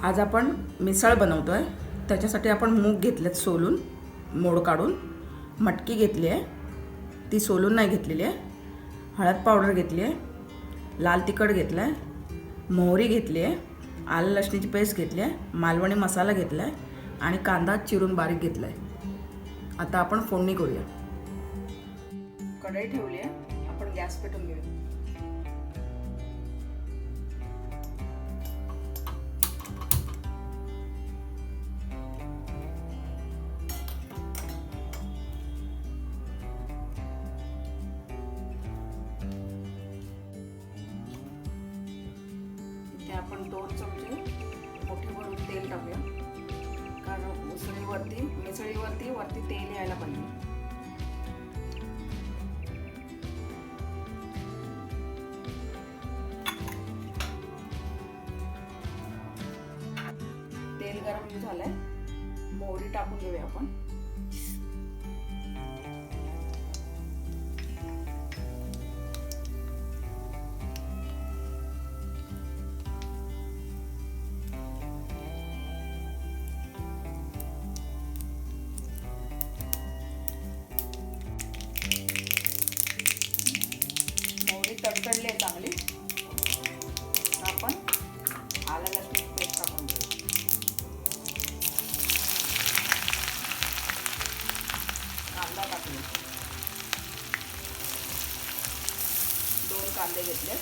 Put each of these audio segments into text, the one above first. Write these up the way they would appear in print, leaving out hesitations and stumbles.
आज आपण मिसळ बनवतो आहे. त्याच्यासाठी आपण मूग घेतलेत सोलून, मोड काढून. मटकी घेतली आहे, ती सोलून नाही घेतलेली आहे. हळद पावडर घेतली आहे, लाल तिखट घेतलं आहे, मोहरी घेतली आहे, आलं लसणीची पेस्ट घेतली आहे, मालवणी मसाला घेतला आहे आणि कांदा चिरून बारीक घेतला आहे. आता आपण फोडणी करूया. कढई ठेवली आहे, आपण गॅस पेटवून घेऊया. इथे आपण 2 चमचे मोठे भरून तेल टाकूया, कारण मिसळीवरती वरती तेल यायला पाहिजे. तेल गरम झालंय, मोहरी टाकून घेऊया आपण. मोहरी तडतडली आहे चांगली. आपण आलं लसणीची पेस्ट टाकून घेऊ. कांदा टाकूया. 2 कांदे घेतले.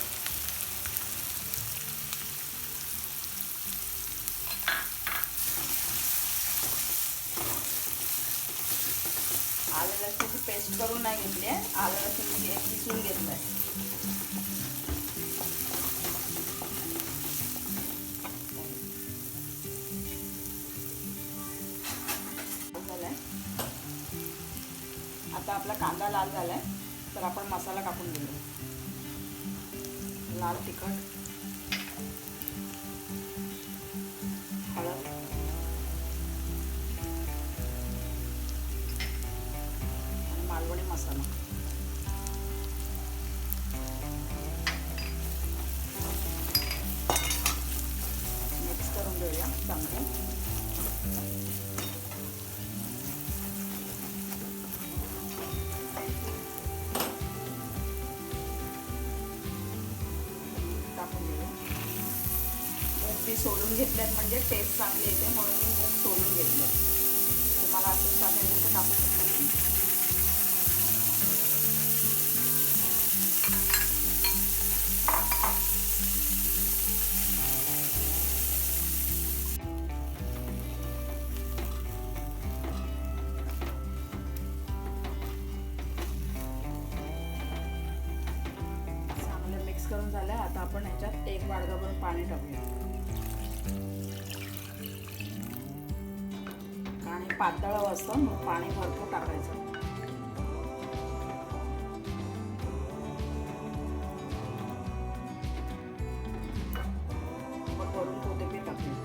आलं लसणीची पेस्ट करून नाही घेतली आहे, आलं लसण किसून घेतलं आहे. आता आपला कांदा लाल झालाय, तर आपण मसाला टाकून घेऊया. लाल तिखट, हळद, आणि मालवणी मसाला. मिक्स करून घेऊया चांगलं. मूग सोलून घेतल्यात म्हणजे टेस्ट चांगली येते, म्हणून मी मूग सोलून घेतले. तुम्हाला असंच टाकायचं तर टाकू शकता. चांगलं मिक्स करून झालं. आता आपण ह्याच्यात 1 वाडगाभर पाणी टाकूया. आणि पातळ असतं, मग पाणी भरपूर टाकायचं. मग वरून कोथिंबीर टाकूया.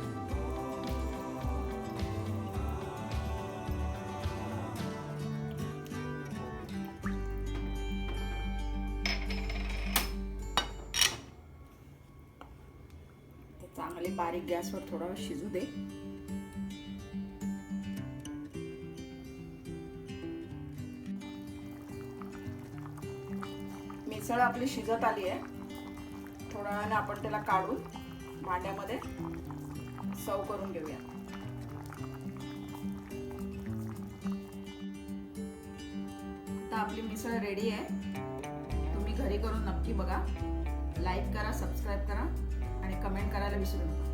चांगले बारीक गॅसवर थोडा वेळ शिजू दे. मिसळ आपली शिजत आली आहे. थोड्या वेळाने आपण त्याला काढून भांड्यामध्ये सर्व करून घेऊया. आता आपली मिसळ रेडी आहे. तुम्ही घरी करून नक्की बघा. लाईक करा, सबस्क्राईब करा आणि कमेंट करायला विसरू नका.